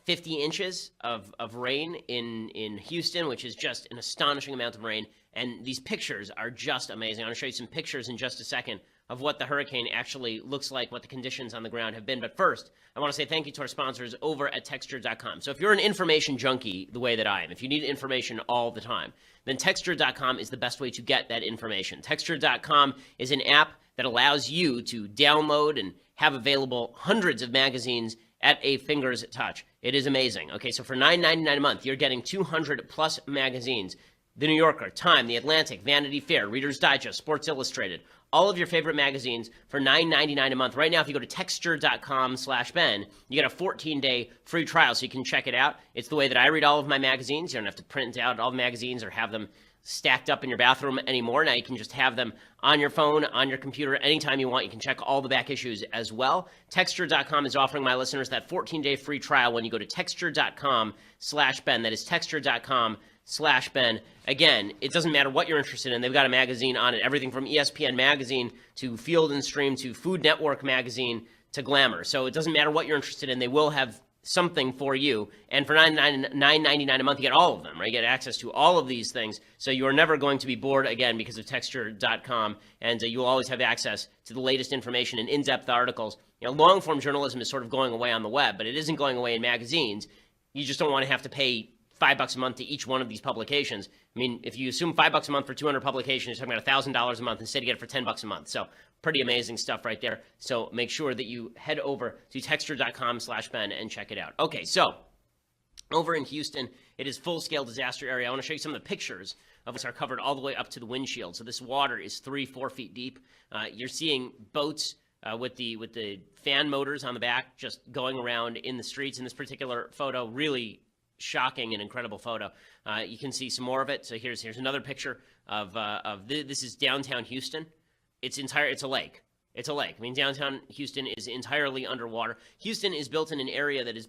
50 inches of rain in Houston, which is just an astonishing amount of rain. And these pictures are just amazing. I'm going to show you some pictures in just a second of what the hurricane actually looks like, what the conditions on the ground have been. But first, I want to say thank you to our sponsors over at Texture.com. So if you're an information junkie the way that I am, if you need information all the time, then Texture.com is the best way to get that information. Texture.com is an app that allows you to download and have available hundreds of magazines at a finger's touch. It is amazing. Okay, so for $9.99 a month, you're getting 200 plus magazines. The New Yorker, Time, The Atlantic, Vanity Fair, Reader's Digest, Sports Illustrated, all of your favorite magazines for $9.99 a month. Right now, if you go to texture.com/Ben, you get a 14-day free trial, so you can check it out. It's the way that I read all of my magazines. You don't have to print out all the magazines or have them stacked up in your bathroom anymore. Now you can just have them on your phone, on your computer, anytime you want. You can check all the back issues as well. Texture.com is offering my listeners that 14-day free trial when you go to texture.com/Ben. That is texture.com/Ben. Again, it doesn't matter what you're interested in. They've got a magazine on it, everything from ESPN Magazine to Field and Stream to Food Network Magazine to Glamour. So it doesn't matter what you're interested in. They will have something for you. And for $9.99 a month, you get all of them, right? You get access to all of these things. So you are never going to be bored again because of Texture.com. And you will always have access to the latest information and in-depth articles. Long-form journalism is sort of going away on the web, but it isn't going away in magazines. You just don't want to have to pay $5 a month to each one of these publications. I mean, if you assume $5 a month for 200 publications, you're talking about $1,000 a month. Instead, you get it for $10 a month. So pretty amazing stuff right there. So make sure that you head over to texture.com/Ben and check it out. Okay, so over in Houston, it is full-scale disaster area. I want to show you some of the pictures of us are covered all the way up to the windshield. So this water is 3-4 feet deep. You're seeing boats with the fan motors on the back just going around in the streets in this particular photo. Really shocking and incredible photo. You can see some more of it. So here's another picture of this is downtown Houston. It's a lake. It's a lake. I mean, downtown Houston is entirely underwater. Houston is built in an area that is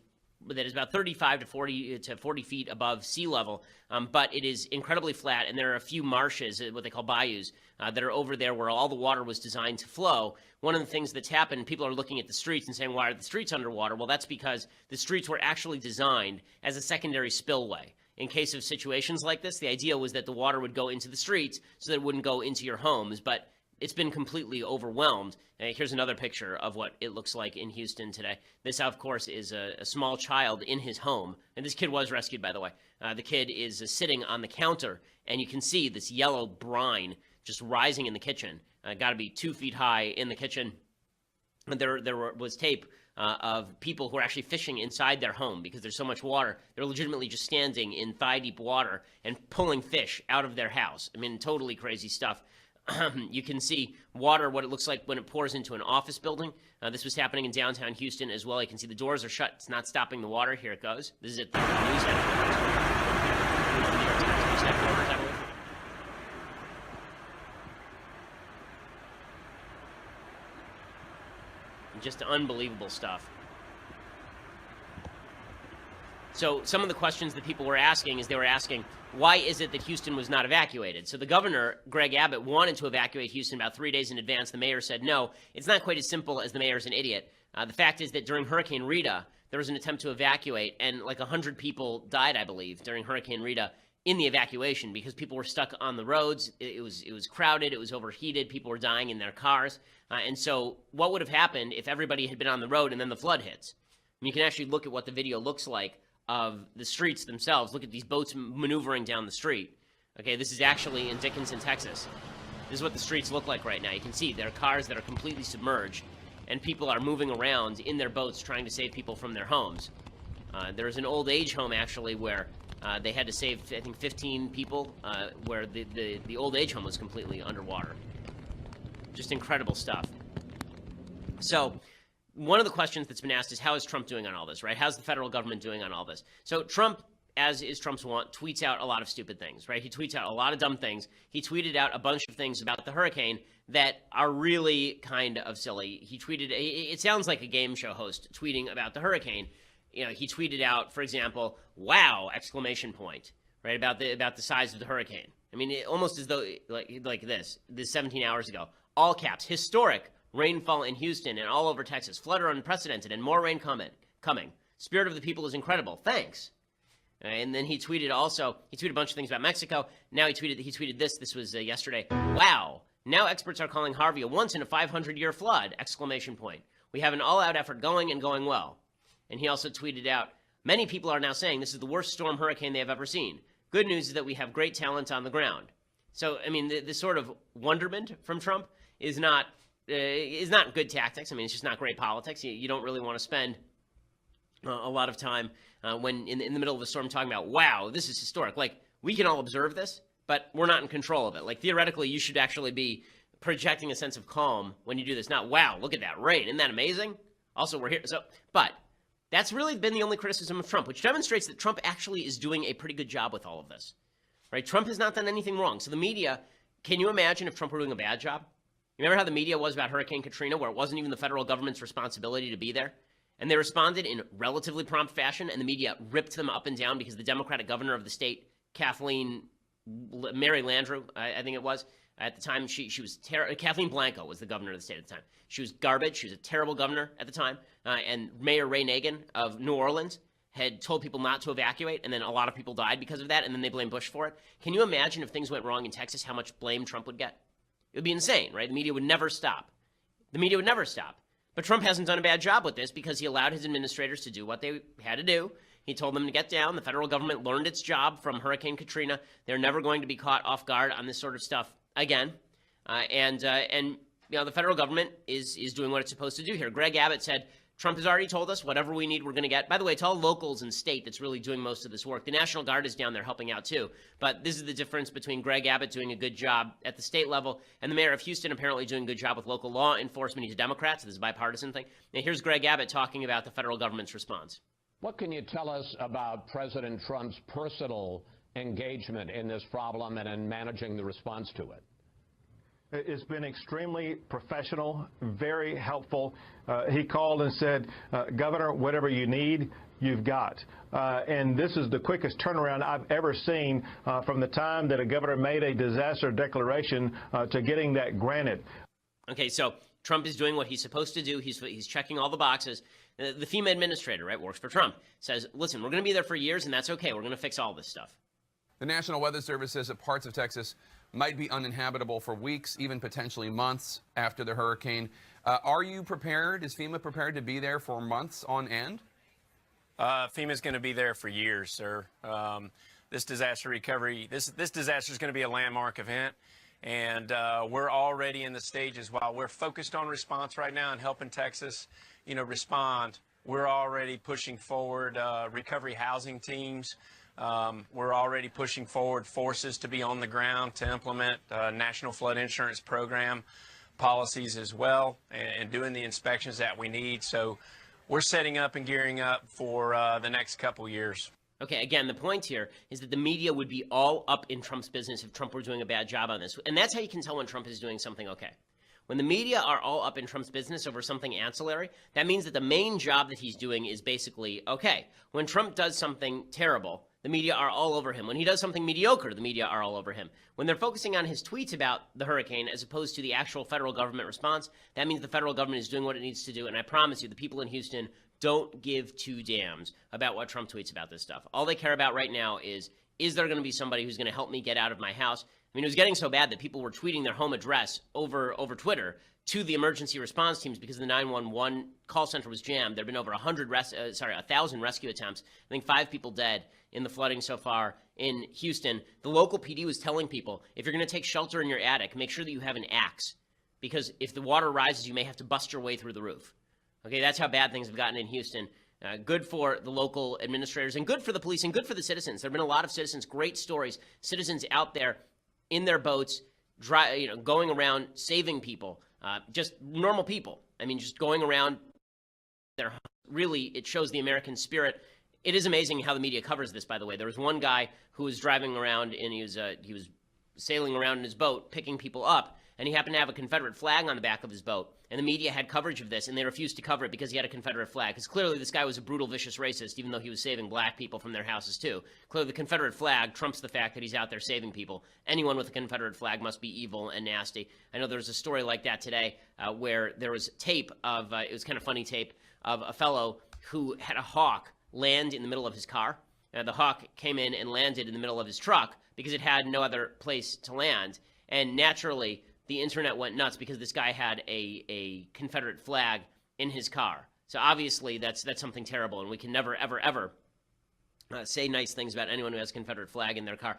about 35 to 40 feet above sea level, but it is incredibly flat, and there are a few marshes, what they call bayous, that are over there where all the water was designed to flow. One of the things that's happened, people are looking at the streets and saying, why are the streets underwater? Well, that's because the streets were actually designed as a secondary spillway. In case of situations like this, the idea was that the water would go into the streets so that it wouldn't go into your homes, but it's been completely overwhelmed. Here's another picture of what it looks like in Houston today. This, of course, is a small child in his home. And this kid was rescued, by the way. The kid is sitting on the counter, and you can see this yellow brine just rising in the kitchen. Got to be 2 feet high in the kitchen. And there was tape of people who are actually fishing inside their home because there's so much water. They're legitimately just standing in thigh-deep water and pulling fish out of their house. I mean, totally crazy stuff. You can see water, what it looks like when it pours into an office building. This was happening in downtown Houston as well. You can see the doors are shut. It's not stopping the water. Here it goes. This is at the news headquarters. Just unbelievable stuff. So some of the questions that people were asking is they were asking, why is it that Houston was not evacuated? So the governor, Greg Abbott, wanted to evacuate Houston about 3 days in advance. The mayor said, no, it's not quite as simple as the mayor's an idiot. The fact is that during Hurricane Rita, there was an attempt to evacuate, and like 100 people died, I believe, during Hurricane Rita in the evacuation because people were stuck on the roads. It was crowded. It was overheated. People were dying in their cars. And so what would have happened if everybody had been on the road and then the flood hits? And you can actually look at what the video looks like of the streets themselves. Look at these boats maneuvering down the street. Okay, this is actually in Dickinson, Texas. This is what the streets look like right now. You can see there are cars that are completely submerged, and people are moving around in their boats trying to save people from their homes. There's an old age home, actually, where they had to save, I think, 15 people, where the old age home was completely underwater. Just incredible stuff. So one of the questions that's been asked is, how is Trump doing on all this, right? How's the federal government doing on all this? So Trump, as is Trump's wont, tweets out a lot of stupid things, right? He tweets out a lot of dumb things. He tweeted out a bunch of things about the hurricane that are really kind of silly. He tweeted, it sounds like a game show host tweeting about the hurricane. You know, he tweeted out, for example, wow, exclamation point, right, about the size of the hurricane. I mean, almost as though, like this 17 hours ago, all caps, historic rainfall in Houston and all over Texas, flood are unprecedented and more rain coming. Spirit of the people is incredible. Thanks. And then he tweeted a bunch of things about Mexico. Now he tweeted this. This was yesterday. Wow. Now experts are calling Harvey a once in a 500-year flood, ! We have an all-out effort going and going well. And he also tweeted out, many people are now saying this is the worst storm hurricane they have ever seen. Good news is that we have great talent on the ground. So, I mean, this sort of wonderment from Trump is not good tactics. I mean, it's just not great politics. You don't really want to spend a lot of time when in the middle of a storm talking about, wow, this is historic. Like, we can all observe this, but we're not in control of it. Like, theoretically, you should actually be projecting a sense of calm when you do this. Not, wow, look at that rain. Isn't that amazing? Also, we're here. But that's really been the only criticism of Trump, which demonstrates that Trump actually is doing a pretty good job with all of this. Right? Trump has not done anything wrong. So the media, can you imagine if Trump were doing a bad job? Remember how the media was about Hurricane Katrina, where it wasn't even the federal government's responsibility to be there? And they responded in relatively prompt fashion, and the media ripped them up and down because the Democratic governor of the state, Mary Landrieu, I think it was, at the time, she was Kathleen Blanco was the governor of the state at the time. She was garbage. She was a terrible governor at the time. And Mayor Ray Nagin of New Orleans had told people not to evacuate, and then a lot of people died because of that, and then they blamed Bush for it. Can you imagine if things went wrong in Texas, how much blame Trump would get? It would be insane, right? The media would never stop. But Trump hasn't done a bad job with this because he allowed his administrators to do what they had to do. He told them to get down. The federal government learned its job from Hurricane Katrina. They're never going to be caught off guard on this sort of stuff again. And you know, the federal government is doing what it's supposed to do here. Greg Abbott said, Trump has already told us whatever we need, we're going to get. By the way, it's all locals and state that's really doing most of this work. The National Guard is down there helping out too. But this is the difference between Greg Abbott doing a good job at the state level and the mayor of Houston apparently doing a good job with local law enforcement. He's a Democrat, so this is a bipartisan thing. Now here's Greg Abbott talking about the federal government's response. What can you tell us about President Trump's personal engagement in this problem and in managing the response to it? It's been extremely professional, very helpful. He called and said, Governor, whatever you need, you've got. And this is the quickest turnaround I've ever seen from the time that a governor made a disaster declaration to getting that granted. Okay, so Trump is doing what he's supposed to do. He's checking all the boxes. The FEMA administrator, right, works for Trump, says, listen, we're going to be there for years, and that's okay. We're going to fix all this stuff. The National Weather Service says that parts of Texas might be uninhabitable for weeks, even potentially months after the hurricane. Are you prepared? Is FEMA prepared to be there for months on end? FEMA's going to be there for years, sir. This disaster recovery, this disaster is going to be a landmark event, and we're already in the stages. While we're focused on response right now and helping Texas, respond, we're already pushing forward recovery housing teams. We're already pushing forward forces to be on the ground to implement National Flood Insurance Program policies as well and doing the inspections that we need. So we're setting up and gearing up for the next couple years. Okay, again, the point here is that the media would be all up in Trump's business if Trump were doing a bad job on this. And that's how you can tell when Trump is doing something okay. When the media are all up in Trump's business over something ancillary, that means that the main job that he's doing is basically okay. When Trump does something terrible, the media are all over him. When he does something mediocre, the media are all over him. When they're focusing on his tweets about the hurricane as opposed to the actual federal government response, that means the federal government is doing what it needs to do. And I promise you, the people in Houston don't give two damns about what Trump tweets about this stuff. All they care about right now is there going to be somebody who's going to help me get out of my house? I mean, it was getting so bad that people were tweeting their home address over Twitter to the emergency response teams because the 911 call center was jammed. There have been over 1,000 rescue attempts. I think 5 people dead in the flooding so far in Houston. The local PD was telling people, if you're going to take shelter in your attic, make sure that you have an axe, because if the water rises, you may have to bust your way through the roof. Okay, that's how bad things have gotten in Houston. Good for the local administrators and good for the police and good for the citizens. There have been a lot of citizens, great stories, citizens out there in their boats, going around saving people, just normal people. I mean, just going around. Really, it shows the American spirit. It is amazing how the media covers this, by the way. There was one guy who was driving around and he was sailing around in his boat, picking people up, and he happened to have a Confederate flag on the back of his boat. And the media had coverage of this, and they refused to cover it because he had a Confederate flag. Because clearly this guy was a brutal, vicious racist, even though he was saving black people from their houses too. Clearly the Confederate flag trumps the fact that he's out there saving people. Anyone with a Confederate flag must be evil and nasty. I know there was a story like that today where there was tape of, it was kind of funny tape, of a fellow who had a hawk land in the middle of his car. The hawk came in and landed in the middle of his truck because it had no other place to land. And naturally, the internet went nuts because this guy had a Confederate flag in his car. So obviously, that's something terrible, and we can never, ever, ever say nice things about anyone who has a Confederate flag in their car.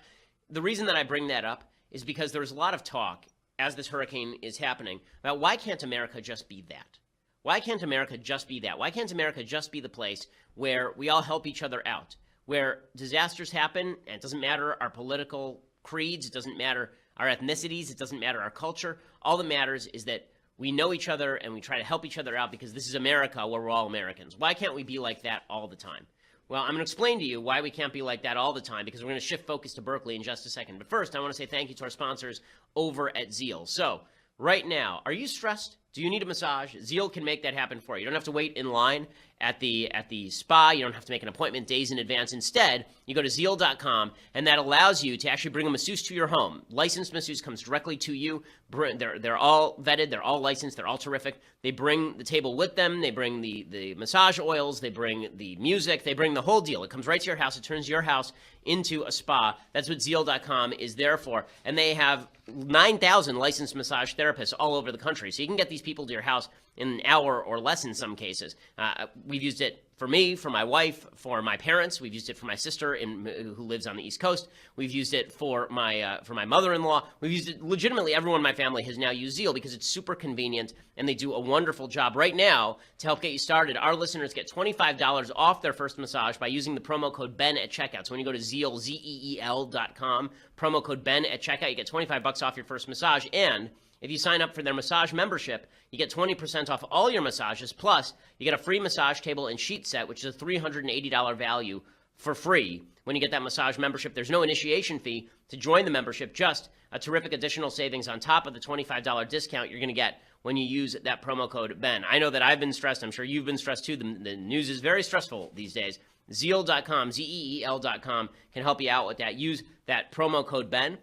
The reason that I bring that up is because there's a lot of talk as this hurricane is happening about why can't America just be that? Why can't America just be that? Why can't America just be the place where we all help each other out, where disasters happen, and it doesn't matter our political creeds, it doesn't matter our ethnicities, it doesn't matter our culture. All that matters is that we know each other and we try to help each other out because this is America where we're all Americans. Why can't we be like that all the time? Well, I'm going to explain to you why we can't be like that all the time because we're going to shift focus to Berkeley in just a second. But first, I want to say thank you to our sponsors over at Zeal. So, right now, are you stressed? Do you need a massage? Zeal can make that happen for you. You don't have to wait in line at the spa. You don't have to make an appointment days in advance. Instead, you go to Zeal.com, and that allows you to actually bring a masseuse to your home. Licensed masseuse comes directly to you. They're all vetted. They're all licensed. They're all terrific. They bring the table with them. They bring the massage oils. They bring the music. They bring the whole deal. It comes right to your house. It turns your house into a spa. That's what Zeal.com is there for. And they have 9,000 licensed massage therapists all over the country. So you can get these people to your house in an hour or less in some cases. We've used it for me, for my wife, for my parents. We've used it for my sister who lives on the East Coast. We've used it for my mother-in-law. We've used it legitimately. Everyone in my family has now used Zeal because it's super convenient and they do a wonderful job. Right now, to help get you started, our listeners get $25 off their first massage by using the promo code Ben at checkout. So when you go to Zeal, ZEEL.com, promo code Ben at checkout, you get $25 off your first massage. And if you sign up for their massage membership, you get 20% off all your massages. Plus, you get a free massage table and sheet set, which is a $380 value for free. When you get that massage membership, there's no initiation fee to join the membership, just a terrific additional savings on top of the $25 discount you're going to get when you use that promo code Ben. I know that I've been stressed. I'm sure you've been stressed too. The news is very stressful these days. Zeal.com, ZEEL.com can help you out with that. Use that promo code Ben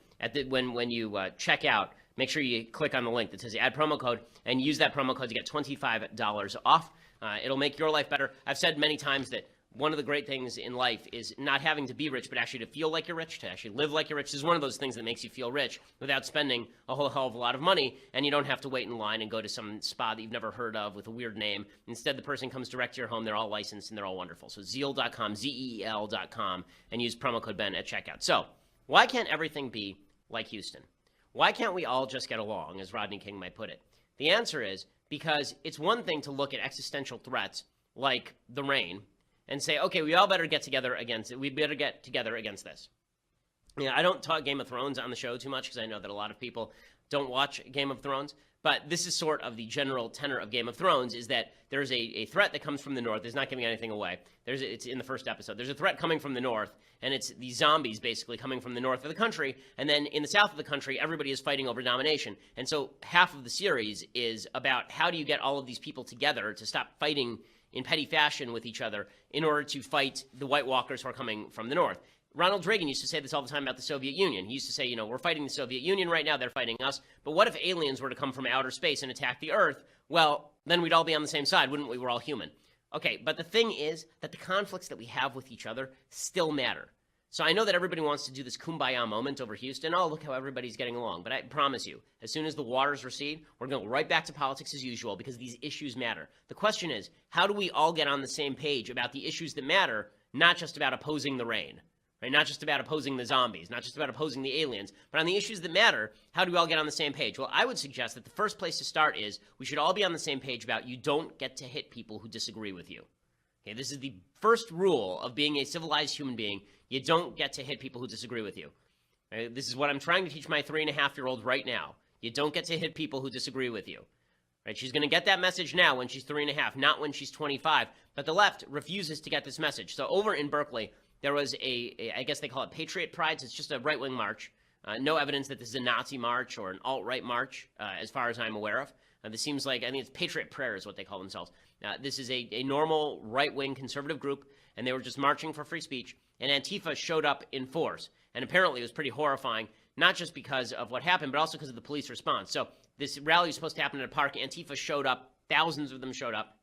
when you check out. Make sure you click on the link that says add promo code and use that promo code to get $25 off. It'll make your life better. I've said many times that one of the great things in life is not having to be rich, but actually to feel like you're rich, to actually live like you're rich. This is one of those things that makes you feel rich without spending a whole hell of a lot of money, and you don't have to wait in line and go to some spa that you've never heard of with a weird name. Instead, the person comes direct to your home. They're all licensed, and they're all wonderful. So Zeal.com, ZEEL.com, and use promo code Ben at checkout. So why can't everything be like Houston? Why can't we all just get along, as Rodney King might put it? The answer is because it's one thing to look at existential threats like the rain and say, okay, we all better get together against it. We better get together against this. I don't talk Game of Thrones on the show too much because I know that a lot of people don't watch Game of Thrones. But this is sort of the general tenor of Game of Thrones, is that there's a threat that comes from the north. It's not giving anything away. It's in the first episode. There's a threat coming from the north, and it's these zombies basically coming from the north of the country. And then in the south of the country, everybody is fighting over domination. And so half of the series is about how do you get all of these people together to stop fighting in petty fashion with each other in order to fight the White Walkers who are coming from the north. Ronald Reagan used to say this all the time about the Soviet Union. He used to say, we're fighting the Soviet Union right now, they're fighting us. But what if aliens were to come from outer space and attack the Earth? Well, then we'd all be on the same side, wouldn't we? We're all human. Okay, but the thing is that the conflicts that we have with each other still matter. So I know that everybody wants to do this kumbaya moment over Houston. Oh, look how everybody's getting along. But I promise you, as soon as the waters recede, we're going to go right back to politics as usual because these issues matter. The question is, how do we all get on the same page about the issues that matter, not just about opposing the rain? Right? Not just about opposing the zombies, not just about opposing the aliens, but on the issues that matter, how do we all get on the same page? Well, I would suggest that the first place to start is we should all be on the same page about you don't get to hit people who disagree with you. Okay, this is the first rule of being a civilized human being. You don't get to hit people who disagree with you. Right? This is what I'm trying to teach my 3.5-year-old right now. You don't get to hit people who disagree with you. Right? She's going to get that message now when she's 3.5, not when she's 25. But the left refuses to get this message. So over in Berkeley, there was I guess they call it Patriot Prides. It's just a right-wing march. No evidence that this is a Nazi march or an alt-right march, as far as I'm aware of. This seems like, I think it's Patriot Prayer is what they call themselves. This is a normal right-wing conservative group, and they were just marching for free speech. And Antifa showed up in force. And apparently it was pretty horrifying, not just because of what happened, but also because of the police response. So this rally was supposed to happen at a park. Antifa showed up. Thousands of them showed up.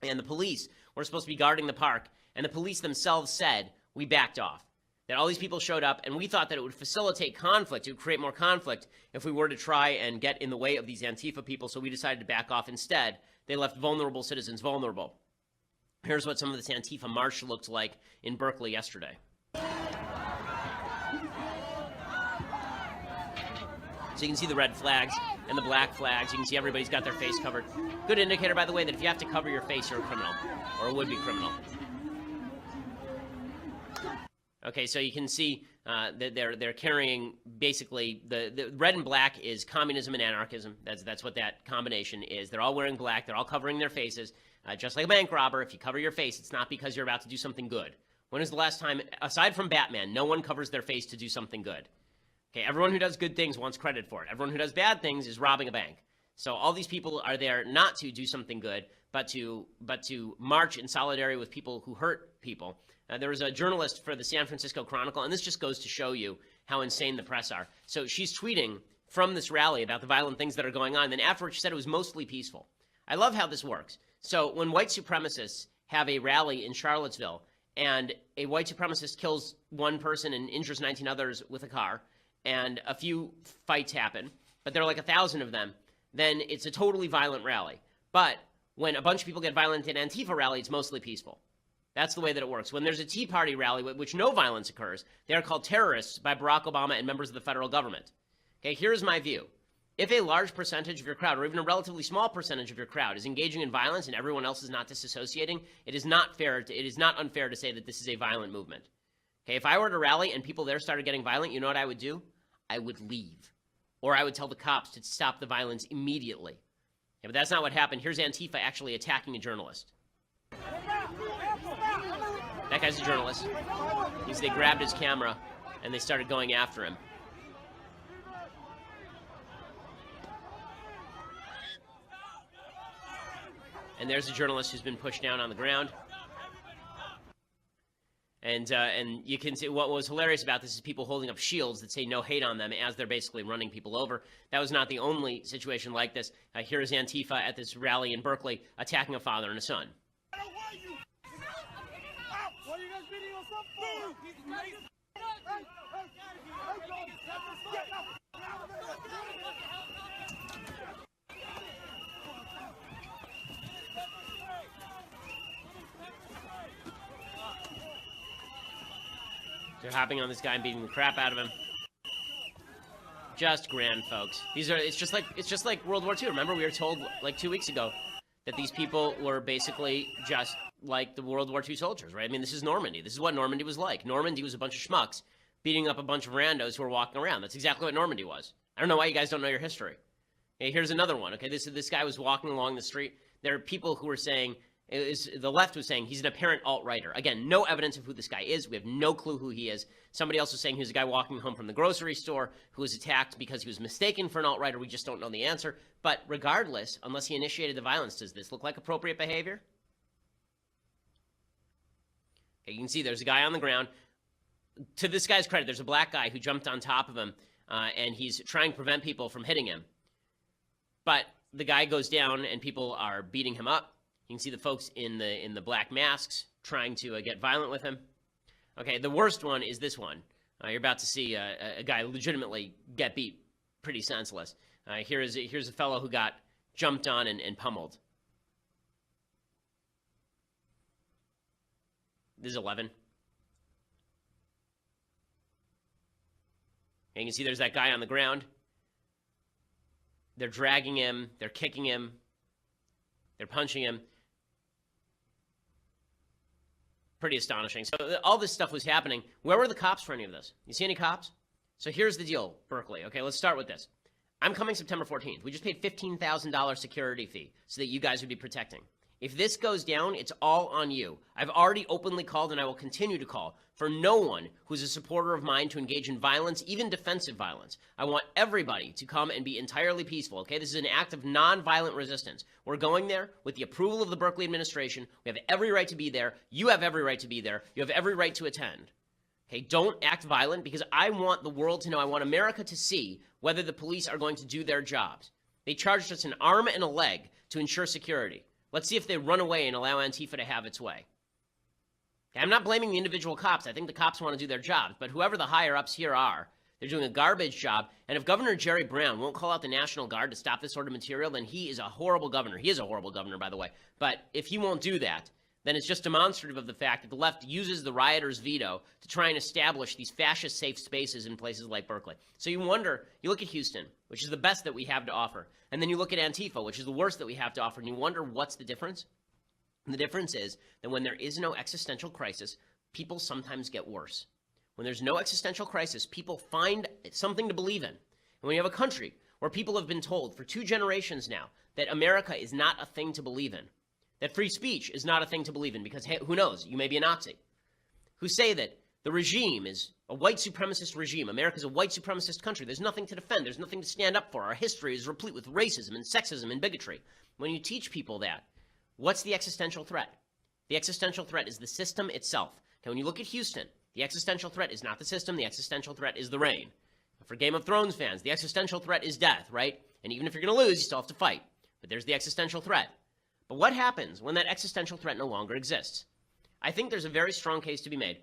And the police were supposed to be guarding the park, and the police themselves said, we backed off. That all these people showed up, and we thought that it would facilitate conflict, it would create more conflict if we were to try and get in the way of these Antifa people, so we decided to back off instead. They left vulnerable citizens vulnerable. Here's what some of this Antifa march looked like in Berkeley yesterday. So you can see the red flags and the black flags. You can see everybody's got their face covered. Good indicator, by the way, that if you have to cover your face, you're a criminal, or a would-be criminal. Okay, so you can see that they're carrying basically the red and black is communism and anarchism. That's what that combination is. They're all wearing black. They're all covering their faces. Just like a bank robber, if you cover your face, it's not because you're about to do something good. When is the last time, aside from Batman, no one covers their face to do something good? Okay, everyone who does good things wants credit for it. Everyone who does bad things is robbing a bank. So all these people are there not to do something good, but to march in solidarity with people who hurt people. There was a journalist for the San Francisco Chronicle, and this just goes to show you how insane the press are. So she's tweeting from this rally about the violent things that are going on. Then afterwards, she said it was mostly peaceful. I love how this works. So when white supremacists have a rally in Charlottesville, and a white supremacist kills one person and injures 19 others with a car, and a few fights happen, but there are like 1,000 of them, then it's a totally violent rally. But when a bunch of people get violent in an Antifa rally, it's mostly peaceful. That's the way that it works. When there's a Tea Party rally, which no violence occurs, they are called terrorists by Barack Obama and members of the federal government. Okay, here's my view. If a large percentage of your crowd, or even a relatively small percentage of your crowd, is engaging in violence and everyone else is not disassociating, it is not unfair to say that this is a violent movement. Okay, if I were to rally and people there started getting violent, you know what I would do? I would leave. Or I would tell the cops to stop the violence immediately. Okay, but that's not what happened. Here's Antifa actually attacking a journalist. That guy's a journalist. They grabbed his camera and they started going after him. And there's a journalist who's been pushed down on the ground. And you can see what was hilarious about this is people holding up shields that say no hate on them as they're basically running people over. That was not the only situation like this. Here is Antifa at this rally in Berkeley attacking a father and a son. They're hopping on this guy and beating the crap out of him. Just grand, folks. It's just like World War II. Remember, we were told like 2 weeks ago that these people were basically just like the World War II soldiers, right? I mean, this is Normandy. This is what Normandy was like. Normandy was a bunch of schmucks beating up a bunch of randos who were walking around. That's exactly what Normandy was. I don't know why you guys don't know your history. Okay, here's another one. Okay, this guy was walking along the street. There are people who were saying, the left was saying he's an apparent alt-righter. Again, no evidence of who this guy is. We have no clue who he is. Somebody else was saying he was a guy walking home from the grocery store who was attacked because he was mistaken for an alt-righter. We just don't know the answer. But regardless, unless he initiated the violence, does this look like appropriate behavior? Okay, you can see there's a guy on the ground. To this guy's credit, there's a black guy who jumped on top of him, and he's trying to prevent people from hitting him. But the guy goes down, and people are beating him up. You can see the folks in the black masks trying to get violent with him. Okay, the worst one is this one. You're about to see a guy legitimately get beat pretty senseless. Here's a fellow who got jumped on and pummeled. This is 11. And you can see there's that guy on the ground. They're dragging him. They're kicking him. They're punching him. Pretty astonishing. So all this stuff was happening. Where were the cops for any of this? You see any cops? So here's the deal, Berkeley. Okay, let's start with this. I'm coming September 14th. We just paid $15,000 security fee so that you guys would be protecting. If this goes down, it's all on you. I've already openly called, and I will continue to call, for no one who's a supporter of mine to engage in violence, even defensive violence. I want everybody to come and be entirely peaceful, okay? This is an act of nonviolent resistance. We're going there with the approval of the Berkeley administration. We have every right to be there. You have every right to be there. You have every right to attend. Okay, don't act violent, because I want the world to know, I want America to see whether the police are going to do their jobs. They charged us an arm and a leg to ensure security. Let's see if they run away and allow Antifa to have its way. I'm not blaming the individual cops. I think the cops want to do their jobs. But whoever the higher-ups here are, they're doing a garbage job. And if Governor Jerry Brown won't call out the National Guard to stop this sort of material, then he is a horrible governor. He is a horrible governor, by the way. But if he won't do that, then it's just demonstrative of the fact that the left uses the rioters' veto to try and establish these fascist safe spaces in places like Berkeley. So you wonder, you look at Houston, which is the best that we have to offer, and then you look at Antifa, which is the worst that we have to offer, and you wonder what's the difference? And the difference is that when there is no existential crisis, people sometimes get worse. When there's no existential crisis, people find something to believe in. And when you have a country where people have been told for 2 generations now that America is not a thing to believe in, that free speech is not a thing to believe in because, hey, who knows, you may be a Nazi, who say that the regime is a white supremacist regime, America's a white supremacist country, there's nothing to defend, there's nothing to stand up for, our history is replete with racism and sexism and bigotry. When you teach people that, what's the existential threat? The existential threat is the system itself. Okay, when you look at Houston, the existential threat is not the system, the existential threat is the rain. For Game of Thrones fans, the existential threat is death, right? And even if you're going to lose, you still have to fight. But there's the existential threat. But what happens when that existential threat no longer exists? I think there's a very strong case to be made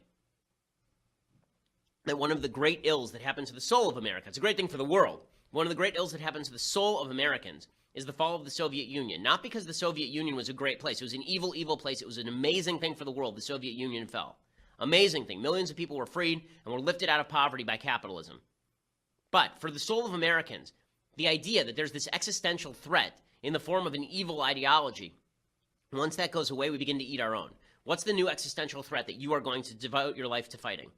that one of the great ills that happened to the soul of America, it's a great thing for the world, one of the great ills that happened to the soul of Americans is the fall of the Soviet Union. Not because the Soviet Union was a great place. It was an evil, evil place. It was an amazing thing for the world. The Soviet Union fell. Amazing thing. Millions of people were freed and were lifted out of poverty by capitalism. But for the soul of Americans, the idea that there's this existential threat in the form of an evil ideology, once that goes away, we begin to eat our own. What's the new existential threat that you are going to devote your life to fighting?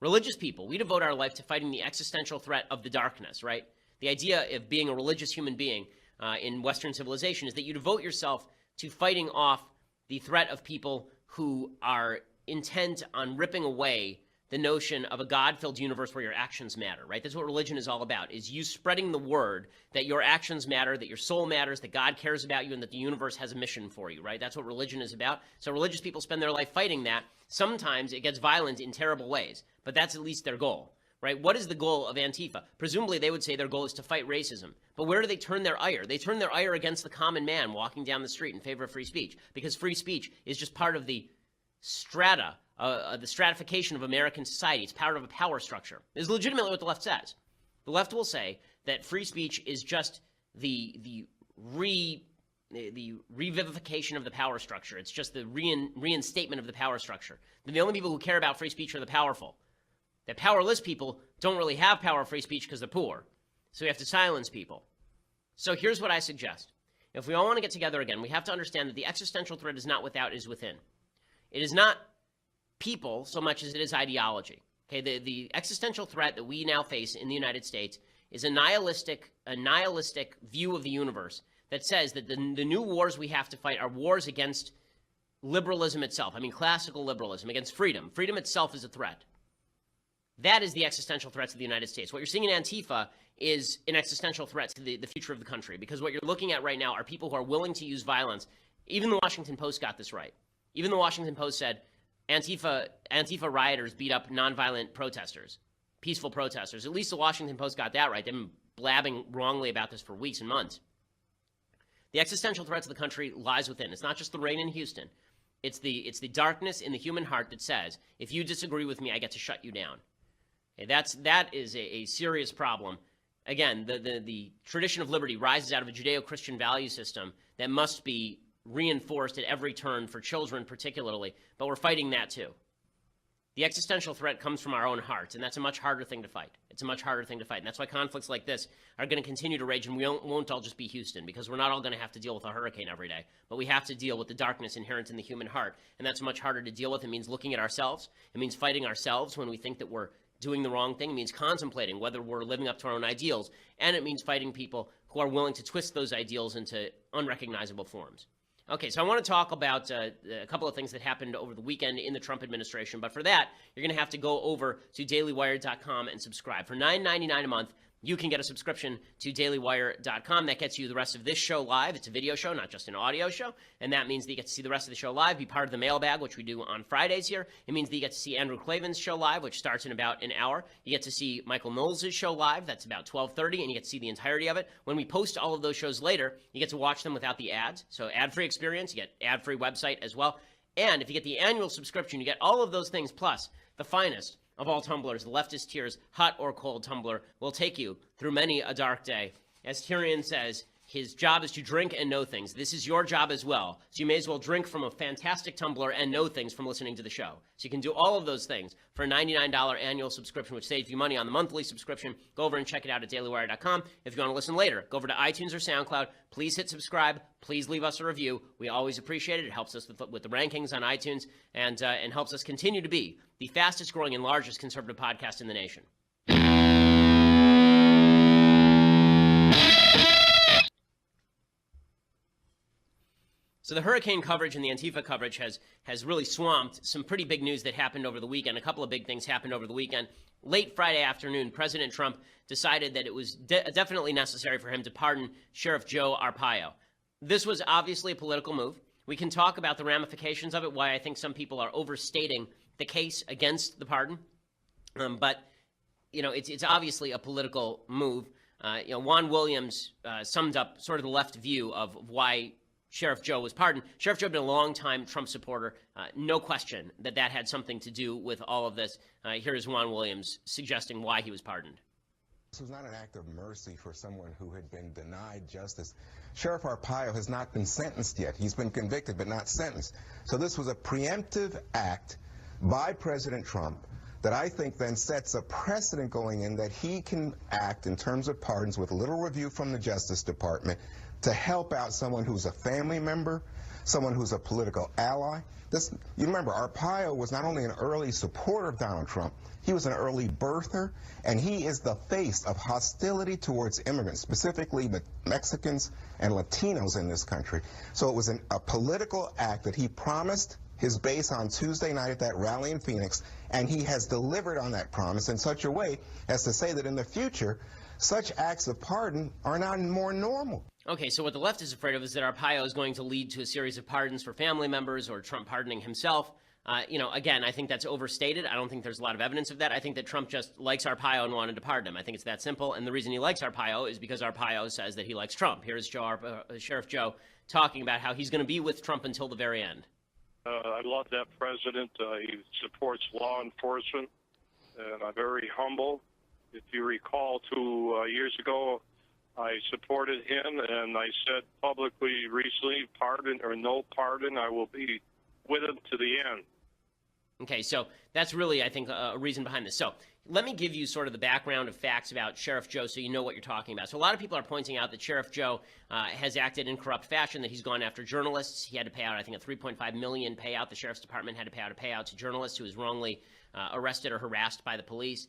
Religious people, we devote our life to fighting the existential threat of the darkness, right? The idea of being a religious human being in Western civilization is that you devote yourself to fighting off the threat of people who are intent on ripping away the notion of a God-filled universe where your actions matter, right? That's what religion is all about, is you spreading the word that your actions matter, that your soul matters, that God cares about you, and that the universe has a mission for you, right? That's what religion is about. So religious people spend their life fighting that. Sometimes it gets violent in terrible ways, but that's at least their goal, right? What is the goal of Antifa? Presumably they would say their goal is to fight racism. But where do they turn their ire? They turn their ire against the common man walking down the street in favor of free speech, because free speech is just part of the strata, the stratification of American society. It's part of a power structure. This is legitimately what the left says. The left will say that free speech is just the revivification of the power structure. It's just the reinstatement of the power structure. Then the only people who care about free speech are the powerful. That powerless people don't really have power of free speech because they're poor. So we have to silence people. So here's what I suggest. If we all want to get together again, we have to understand that the existential threat is not without, it is within. It is not people so much as it is ideology. Okay, the existential threat that we now face in the United States is a nihilistic view of the universe that says that the new wars we have to fight are wars against liberalism itself. I mean, classical liberalism, against freedom. Freedom itself is a threat. That is the existential threat to the United States. What you're seeing in Antifa is an existential threat to the future of the country, because what you're looking at right now are people who are willing to use violence. Even the Washington Post got this right. Even the Washington Post said Antifa rioters beat up nonviolent protesters, peaceful protesters. At least the Washington Post got that right. They've been blabbing wrongly about this for weeks and months. The existential threat to the country lies within. It's not just the rain in Houston. It's the darkness in the human heart that says, if you disagree with me, I get to shut you down. Okay, that is a serious problem. Again, the tradition of liberty rises out of a Judeo-Christian value system that must be reinforced at every turn for children particularly, but we're fighting that too. The existential threat comes from our own hearts, and that's a much harder thing to fight. It's a much harder thing to fight, and that's why conflicts like this are going to continue to rage, and we won't all just be Houston, because we're not all going to have to deal with a hurricane every day, but we have to deal with the darkness inherent in the human heart, and that's much harder to deal with. It means looking at ourselves. It means fighting ourselves when we think that we're doing the wrong thing. It means contemplating whether we're living up to our own ideals, and it means fighting people who are willing to twist those ideals into unrecognizable forms. Okay, so I want to talk about a couple of things that happened over the weekend in the Trump administration, but for that, you're going to have to go over to dailywire.com and subscribe. For $9.99 a month, you can get a subscription to dailywire.com. That gets you the rest of this show live. It's a video show, not just an audio show. And that means that you get to see the rest of the show live, be part of the mailbag, which we do on Fridays here. It means that you get to see Andrew Klavan's show live, which starts in about an hour. You get to see Michael Knowles' show live. That's about 12:30, and you get to see the entirety of it. When we post all of those shows later, you get to watch them without the ads. So ad-free experience, you get ad-free website as well. And if you get the annual subscription, you get all of those things, plus the finest of all tumblers, the leftist tears, hot or cold tumbler, will take you through many a dark day. As Tyrion says, his job is to drink and know things. This is your job as well. So you may as well drink from a fantastic tumbler and know things from listening to the show. So you can do all of those things for a $99 annual subscription, which saves you money on the monthly subscription. Go over and check it out at dailywire.com. If you want to listen later, go over to iTunes or SoundCloud. Please hit subscribe. Please leave us a review. We always appreciate it. It helps us with the rankings on iTunes and helps us continue to be the fastest growing and largest conservative podcast in the nation. So the hurricane coverage and the Antifa coverage has really swamped some pretty big news that happened over the weekend. A couple of big things happened over the weekend. Late Friday afternoon, President Trump decided that it was definitely necessary for him to pardon Sheriff Joe Arpaio. This was obviously a political move. We can talk about the ramifications of it, why I think some people are overstating the case against the pardon. But, you know, it's obviously a political move. Juan Williams summed up sort of the left view of why Sheriff Joe was pardoned. Sheriff Joe had been a longtime Trump supporter. No question that had something to do with all of this. Here's Juan Williams suggesting why he was pardoned. This was not an act of mercy for someone who had been denied justice. Sheriff Arpaio has not been sentenced yet. He's been convicted but not sentenced. So this was a preemptive act by President Trump that I think then sets a precedent going in that he can act in terms of pardons with little review from the Justice Department to help out someone who's a family member, someone who's a political ally. You remember, Arpaio was not only an early supporter of Donald Trump, he was an early birther, and he is the face of hostility towards immigrants, specifically Mexicans and Latinos in this country. So it was a political act that he promised his base on Tuesday night at that rally in Phoenix, and he has delivered on that promise in such a way as to say that in the future, such acts of pardon are now more normal. Okay, so what the left is afraid of is that Arpaio is going to lead to a series of pardons for family members or Trump pardoning himself. Again, I think that's overstated. I don't think there's a lot of evidence of that. I think that Trump just likes Arpaio and wanted to pardon him. I think it's that simple. And the reason he likes Arpaio is because Arpaio says that he likes Trump. Here's Sheriff Joe talking about how he's going to be with Trump until the very end. I love that president. He supports law enforcement, and I'm very humble. If you recall, 2 years ago, I supported him, and I said publicly recently, pardon or no pardon, I will be with him to the end. Okay, so that's really, I think, a reason behind this. So let me give you sort of the background of facts about Sheriff Joe so you know what you're talking about. So a lot of people are pointing out that Sheriff Joe has acted in corrupt fashion, that he's gone after journalists. He had to pay out, I think, a $3.5 million payout. The Sheriff's Department had to pay out a payout to journalists who was wrongly arrested or harassed by the police.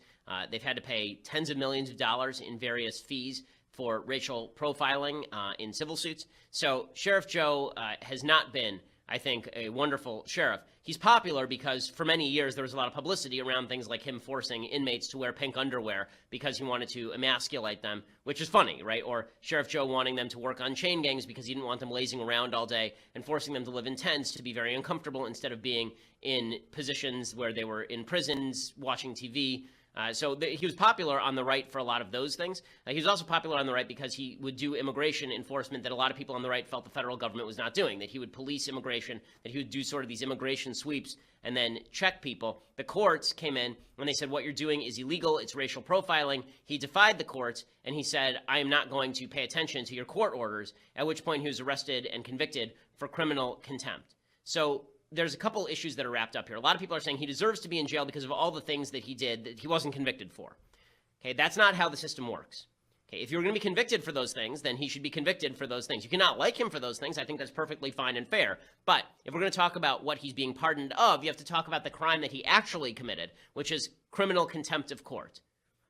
They've had to pay tens of millions of dollars in various fees for racial profiling in civil suits. So Sheriff Joe has not been, I think, a wonderful sheriff. He's popular because for many years there was a lot of publicity around things like him forcing inmates to wear pink underwear because he wanted to emasculate them, which is funny, right? Or Sheriff Joe wanting them to work on chain gangs because he didn't want them lazing around all day and forcing them to live in tents to be very uncomfortable instead of being in positions where they were in prisons watching TV. He was popular on the right for a lot of those things. He was also popular on the right because he would do immigration enforcement that a lot of people on the right felt the federal government was not doing, that he would police immigration, that he would do sort of these immigration sweeps and then check people. The courts came in and they said, what you're doing is illegal. It's racial profiling. He defied the courts and he said, I am not going to pay attention to your court orders, at which point he was arrested and convicted for criminal contempt. So there's a couple issues that are wrapped up here. A lot of people are saying he deserves to be in jail because of all the things that he did that he wasn't convicted for. Okay, that's not how the system works. Okay, if you're going to be convicted for those things, then he should be convicted for those things. You cannot like him for those things. I think that's perfectly fine and fair. But if we're going to talk about what he's being pardoned of, you have to talk about the crime that he actually committed, which is criminal contempt of court.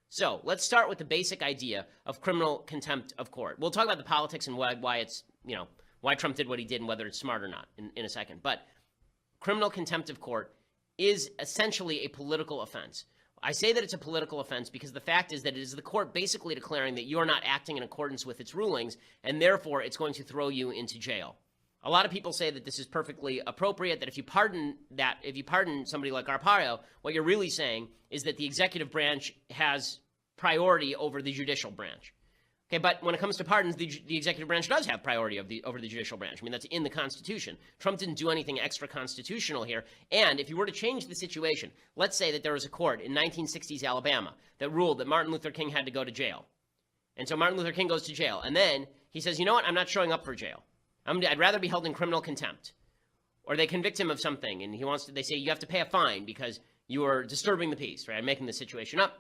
So let's start with the basic idea of criminal contempt of court. We'll talk about the politics and why it's, why Trump did what he did and whether it's smart or not in a second. But criminal contempt of court is essentially a political offense. I say that it's a political offense because the fact is that it is the court basically declaring that you are not acting in accordance with its rulings, and therefore it's going to throw you into jail. A lot of people say that this is perfectly appropriate, that if you pardon somebody like Arpaio, what you're really saying is that the executive branch has priority over the judicial branch. Okay, but when it comes to pardons, the executive branch does have priority over the judicial branch. I mean, that's in the Constitution. Trump didn't do anything extra constitutional here. And if you were to change the situation, let's say that there was a court in 1960s Alabama that ruled that Martin Luther King had to go to jail. And so Martin Luther King goes to jail. And then he says, you know what, I'm not showing up for jail. I'd rather be held in criminal contempt. Or they convict him of something, and they say you have to pay a fine because you are disturbing the peace, right? I'm making the situation up.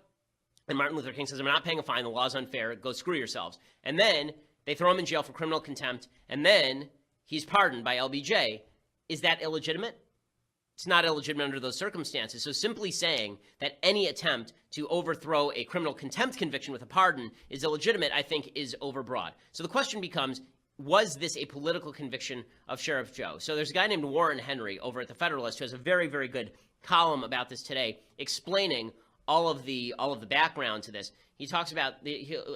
And Martin Luther King says, I'm not paying a fine. The law is unfair. Go screw yourselves. And then they throw him in jail for criminal contempt. And then he's pardoned by LBJ. Is that illegitimate? It's not illegitimate under those circumstances. So simply saying that any attempt to overthrow a criminal contempt conviction with a pardon is illegitimate, I think, is overbroad. So the question becomes, was this a political conviction of Sheriff Joe? So there's a guy named Warren Henry over at The Federalist who has a very, very good column about this today, explaining all of the background to this. He talks about,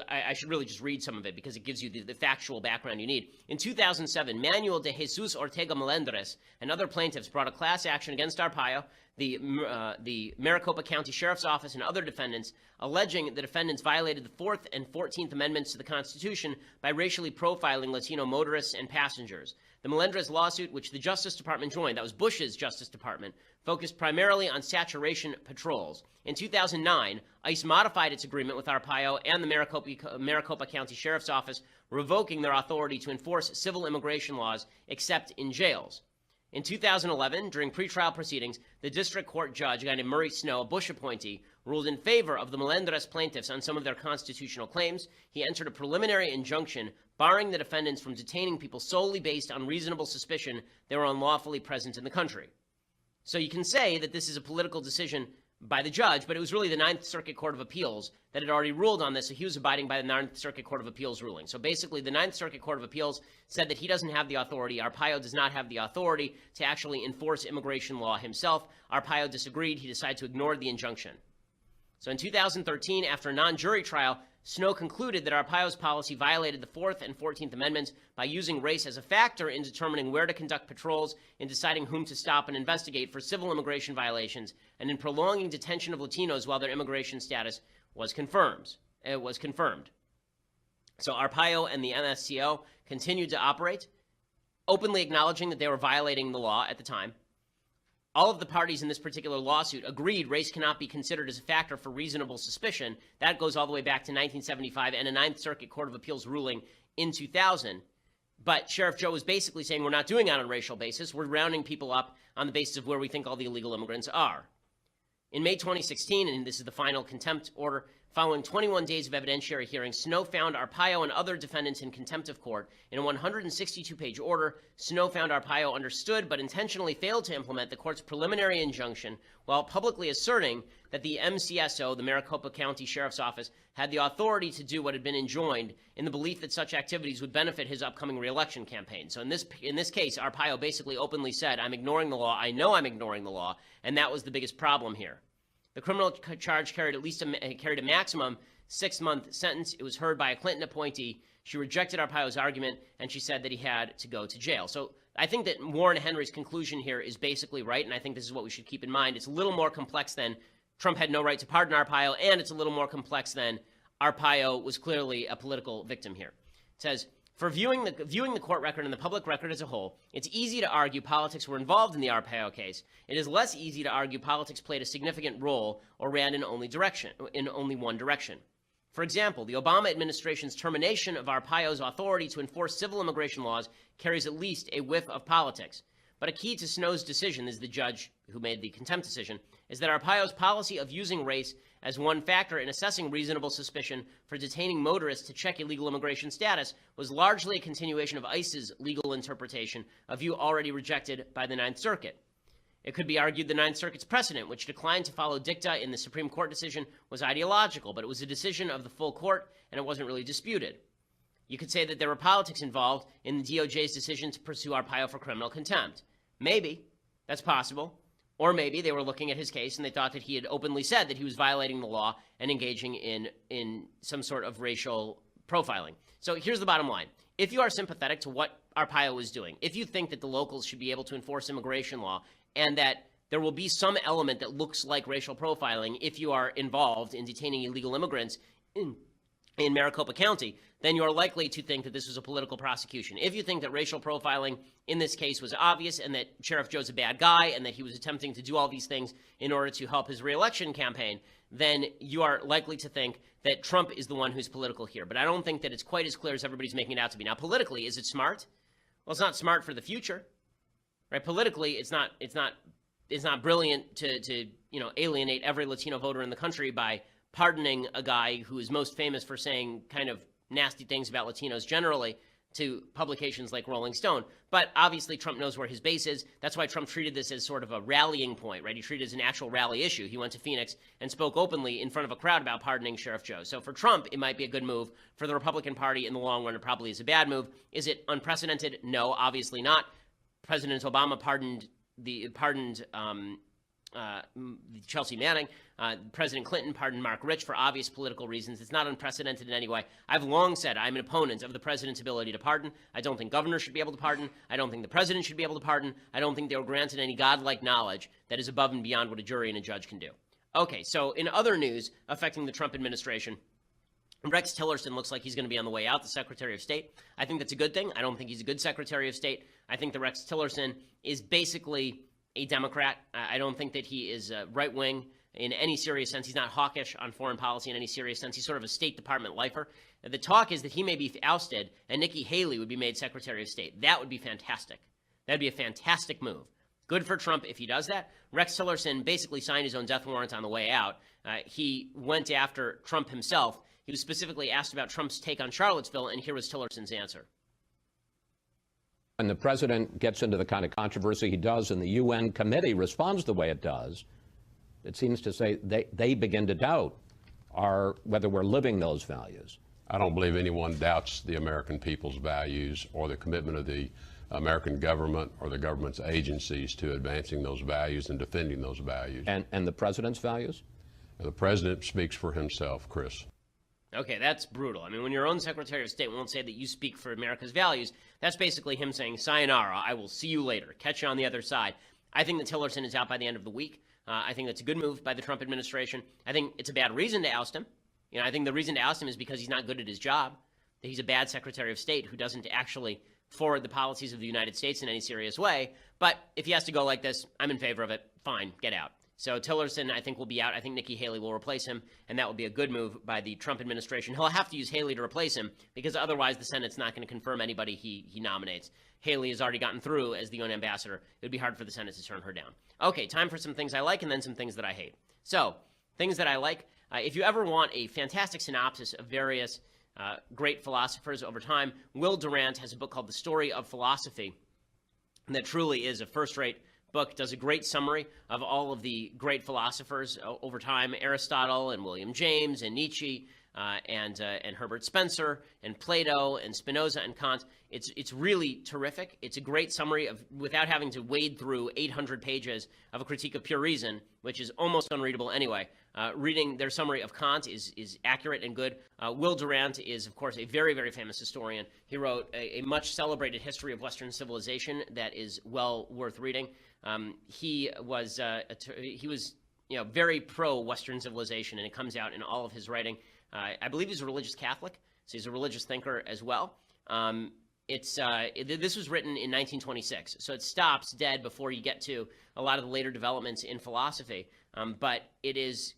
I should really just read some of it because it gives you the factual background you need. In 2007, Manuel de Jesus Ortega Melendres and other plaintiffs brought a class action against Arpaio, the Maricopa County Sheriff's Office, and other defendants, alleging the defendants violated the 4th and 14th Amendments to the Constitution by racially profiling Latino motorists and passengers. The Melendres lawsuit, which the Justice Department joined, that was Bush's Justice Department, focused primarily on saturation patrols. In 2009, ICE modified its agreement with Arpaio and the Maricopa County Sheriff's Office, revoking their authority to enforce civil immigration laws except in jails. In 2011, during pretrial proceedings, the district court judge, a guy named Murray Snow, a Bush appointee, ruled in favor of the Melendres plaintiffs on some of their constitutional claims. He entered a preliminary injunction barring the defendants from detaining people solely based on reasonable suspicion they were unlawfully present in the country. So you can say that this is a political decision by the judge, but it was really the Ninth Circuit Court of Appeals that had already ruled on this, so he was abiding by the Ninth Circuit Court of Appeals ruling. So basically, the Ninth Circuit Court of Appeals said that he doesn't have the authority, Arpaio does not have the authority to actually enforce immigration law himself. Arpaio disagreed. He decided to ignore the injunction. So in 2013, after a non-jury trial, Snow concluded that Arpaio's policy violated the 4th and 14th Amendments by using race as a factor in determining where to conduct patrols, in deciding whom to stop and investigate for civil immigration violations, and in prolonging detention of Latinos while their immigration status was confirmed. So Arpaio and the MSCO continued to operate, openly acknowledging that they were violating the law at the time. All of the parties in this particular lawsuit agreed race cannot be considered as a factor for reasonable suspicion. That goes all the way back to 1975 and a Ninth Circuit Court of Appeals ruling in 2000. But Sheriff Joe was basically saying we're not doing it on a racial basis. We're rounding people up on the basis of where we think all the illegal immigrants are. In May 2016, and this is the final contempt order, following 21 days of evidentiary hearings, Snow found Arpaio and other defendants in contempt of court. In a 162-page order, Snow found Arpaio understood but intentionally failed to implement the court's preliminary injunction while publicly asserting that the MCSO, the Maricopa County Sheriff's Office, had the authority to do what had been enjoined in the belief that such activities would benefit his upcoming re-election campaign. So in this case, Arpaio basically openly said, I'm ignoring the law, I know I'm ignoring the law, and that was the biggest problem here. The criminal charge carried a maximum 6-month sentence. It was heard by a Clinton appointee. She rejected Arpaio's argument, and she said that he had to go to jail. So I think that Warren Henry's conclusion here is basically right, and I think this is what we should keep in mind. It's a little more complex than Trump had no right to pardon Arpaio, and it's a little more complex than Arpaio was clearly a political victim here. It says, for viewing the court record and the public record as a whole, it's easy to argue politics were involved in the Arpaio case. It is less easy to argue politics played a significant role or ran in only one direction. For example, the Obama administration's termination of Arpaio's authority to enforce civil immigration laws carries at least a whiff of politics. But a key to Snow's decision, is the judge who made the contempt decision, is that Arpaio's policy of using race as one factor in assessing reasonable suspicion for detaining motorists to check illegal immigration status was largely a continuation of ICE's legal interpretation, a view already rejected by the Ninth Circuit. It could be argued the Ninth Circuit's precedent, which declined to follow dicta in the Supreme Court decision, was ideological, but it was a decision of the full court, and it wasn't really disputed. You could say that there were politics involved in the DOJ's decision to pursue Arpaio for criminal contempt. Maybe. That's possible. Or maybe they were looking at his case and they thought that he had openly said that he was violating the law and engaging in some sort of racial profiling. So here's the bottom line. If you are sympathetic to what Arpaio is doing, if you think that the locals should be able to enforce immigration law and that there will be some element that looks like racial profiling if you are involved in detaining illegal immigrants in Maricopa County, then you're likely to think that this was a political prosecution. If you think that racial profiling in this case was obvious and that Sheriff Joe's a bad guy and that he was attempting to do all these things in order to help his reelection campaign, then you are likely to think that Trump is the one who's political here. But I don't think that it's quite as clear as everybody's making it out to be. Now, politically, is it smart? Well, it's not smart for the future, right? Politically, it's not brilliant to alienate every Latino voter in the country by pardoning a guy who is most famous for saying kind of nasty things about Latinos generally to publications like Rolling Stone. But obviously Trump knows where his base is. That's why Trump treated this as sort of a rallying point, right? He treated it as an actual rally issue. He went to Phoenix and spoke openly in front of a crowd about pardoning Sheriff Joe. So for Trump, it might be a good move. For the Republican Party in the long run, it probably is a bad move. Is it unprecedented? No, obviously not. President Obama pardoned Chelsea Manning. President Clinton pardoned Mark Rich for obvious political reasons. It's not unprecedented in any way. I've long said I'm an opponent of the president's ability to pardon. I don't think governors should be able to pardon. I don't think the president should be able to pardon. I don't think they were granted any godlike knowledge that is above and beyond what a jury and a judge can do. Okay, so in other news affecting the Trump administration, Rex Tillerson looks like he's going to be on the way out, the Secretary of State. I think that's a good thing. I don't think he's a good Secretary of State. I think that Rex Tillerson is basically a Democrat. I don't think that he is right-wing in any serious sense. He's not hawkish on foreign policy in any serious sense. He's sort of a State Department lifer. The talk is that he may be ousted and Nikki Haley would be made Secretary of State. That would be fantastic. That'd be a fantastic move. Good for Trump if he does that. Rex Tillerson basically signed his own death warrant on the way out. He went after Trump himself. He was specifically asked about Trump's take on Charlottesville, and here was Tillerson's answer. When the president gets into the kind of controversy he does and the UN committee responds the way it does, it seems to say they begin to doubt whether we're living those values. I don't believe anyone doubts the American people's values or the commitment of the American government or the government's agencies to advancing those values and defending those values. And the president's values? The president speaks for himself, Chris. Okay, that's brutal. I mean, when your own Secretary of State won't say that you speak for America's values, that's basically him saying, sayonara, I will see you later. Catch you on the other side. I think that Tillerson is out by the end of the week. I think that's a good move by the Trump administration. I think it's a bad reason to oust him. I think the reason to oust him is because he's not good at his job, that he's a bad Secretary of State who doesn't actually forward the policies of the United States in any serious way. But if he has to go like this, I'm in favor of it. Fine, get out. So Tillerson, I think, will be out. I think Nikki Haley will replace him, and that will be a good move by the Trump administration. He'll have to use Haley to replace him because otherwise the Senate's not going to confirm anybody he nominates. Haley has already gotten through as the UN ambassador. It would be hard for the Senate to turn her down. Okay, time for some things I like and then some things that I hate. So, things that I like. If you ever want a fantastic synopsis of various great philosophers over time, Will Durant has a book called The Story of Philosophy that truly is a first-rate book. Does a great summary of all of the great philosophers over time, Aristotle and William James and Nietzsche and Herbert Spencer and Plato and Spinoza and Kant. It's really terrific. It's a great summary of, without having to wade through 800 pages of a critique of pure reason, which is almost unreadable anyway. Reading their summary of Kant is accurate and good. Will Durant is, of course, a very, very famous historian. He wrote a much celebrated history of Western civilization that is well worth reading. He was very pro-Western civilization, and it comes out in all of his writing. I believe he's a religious Catholic, so he's a religious thinker as well. This was written in 1926, so it stops dead before you get to a lot of the later developments in philosophy. But it is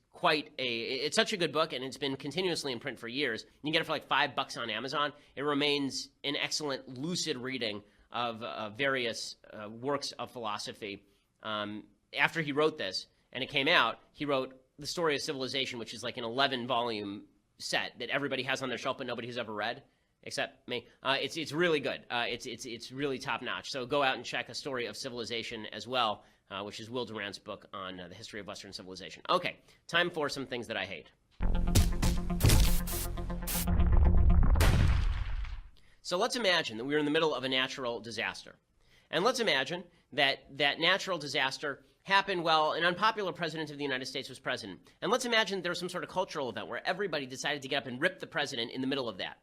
it's such a good book, and it's been continuously in print for years. You can get it for like $5 on Amazon. It remains an excellent, lucid reading of various works of philosophy. After he wrote this, and it came out, he wrote The Story of Civilization, which is like an 11-volume set that everybody has on their shelf, but nobody has ever read, except me. It's really good. It's really top-notch. So go out and check A Story of Civilization as well, which is Will Durant's book on the history of Western civilization. Okay, time for some things that I hate. So let's imagine that we're in the middle of a natural disaster. And let's imagine that that natural disaster happened while an unpopular president of the United States was president. And let's imagine there was some sort of cultural event where everybody decided to get up and rip the president in the middle of that.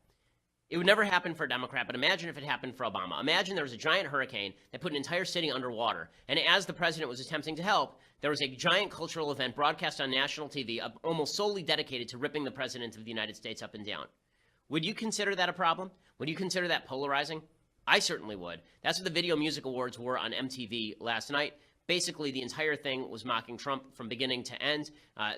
It would never happen for a Democrat, but imagine if it happened for Obama. Imagine there was a giant hurricane that put an entire city underwater, and as the president was attempting to help, there was a giant cultural event broadcast on national TV almost solely dedicated to ripping the president of the United States up and down. Would you consider that a problem? Would you consider that polarizing? I certainly would. That's what the Video Music Awards were on MTV last night. Basically, the entire thing was mocking Trump from beginning to end. I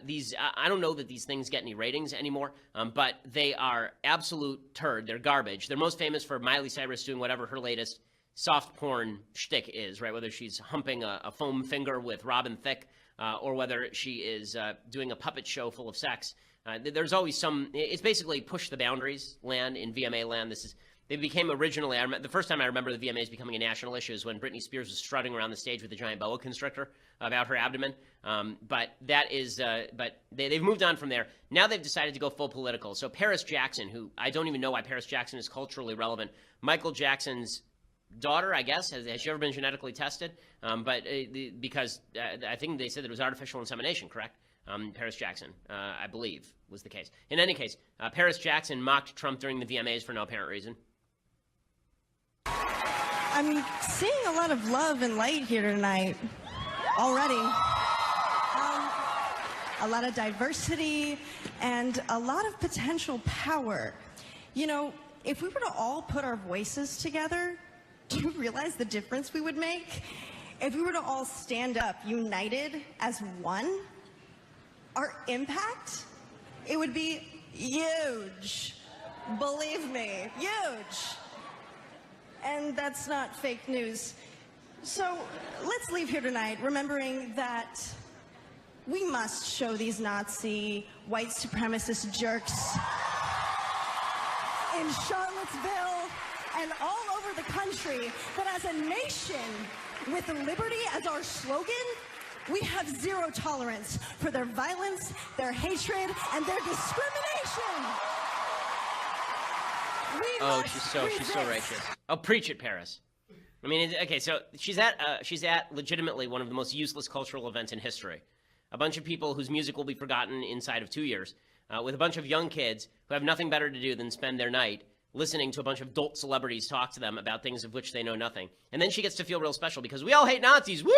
don't know that these things get any ratings anymore, but they are absolute turd. They're garbage. They're most famous for Miley Cyrus doing whatever her latest soft porn shtick is, right? Whether she's humping a foam finger with Robin Thicke, or whether she is doing a puppet show full of sex. There's always some. It's basically push the boundaries land in VMA land. They became originally, the first time I remember the VMAs becoming a national issue is when Britney Spears was strutting around the stage with a giant boa constrictor about her abdomen. But they've moved on from there. Now they've decided to go full political. So Paris Jackson, who I don't even know why Paris Jackson is culturally relevant, Michael Jackson's daughter, I guess, has she ever been genetically tested? Because I think they said that it was artificial insemination, correct? Paris Jackson, I believe, was the case. In any case, Paris Jackson mocked Trump during the VMAs for no apparent reason. I'm seeing a lot of love and light here tonight already. A lot of diversity and a lot of potential power. You know, if we were to all put our voices together, do you realize the difference we would make? If we were to all stand up united as one, our impact, it would be huge. Believe me, huge. And that's not fake news. So let's leave here tonight remembering that we must show these Nazi white supremacist jerks in Charlottesville and all over the country that as a nation with liberty as our slogan, we have zero tolerance for their violence, their hatred, and their discrimination. Oh, she's so righteous. Oh, preach it, Paris. I mean, okay, so she's at legitimately one of the most useless cultural events in history. A bunch of people whose music will be forgotten inside of 2 years, with a bunch of young kids who have nothing better to do than spend their night listening to a bunch of dolt celebrities talk to them about things of which they know nothing. And then she gets to feel real special because we all hate Nazis. Woo!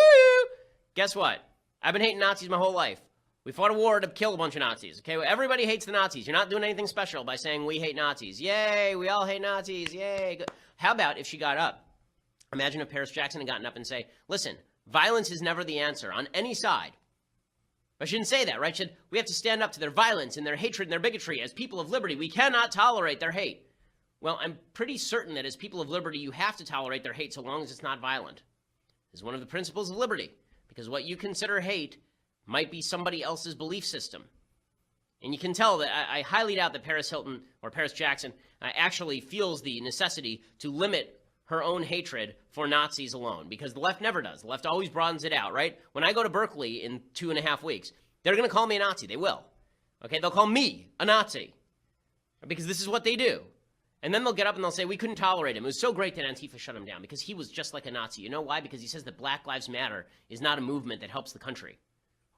Guess what? I've been hating Nazis my whole life. We fought a war to kill a bunch of Nazis. Okay, well, everybody hates the Nazis. You're not doing anything special by saying we hate Nazis. Yay, we all hate Nazis. Yay. How about if she got up? Imagine if Paris Jackson had gotten up and say, listen, violence is never the answer on any side. But she didn't say that, right? She said, we have to stand up to their violence and their hatred and their bigotry. As people of liberty, we cannot tolerate their hate. Well, I'm pretty certain that as people of liberty, you have to tolerate their hate so long as it's not violent. This is one of the principles of liberty, because what you consider hate might be somebody else's belief system. And you can tell that I highly doubt that Paris Hilton or Paris Jackson actually feels the necessity to limit her own hatred for Nazis alone, because the left never does. The left always broadens it out, right? When I go to Berkeley in 2.5 weeks, they're going to call me a Nazi. They will. Okay, they'll call me a Nazi because this is what they do. And then they'll get up and they'll say, we couldn't tolerate him. It was so great that Antifa shut him down because he was just like a Nazi. You know why? Because he says that Black Lives Matter is not a movement that helps the country.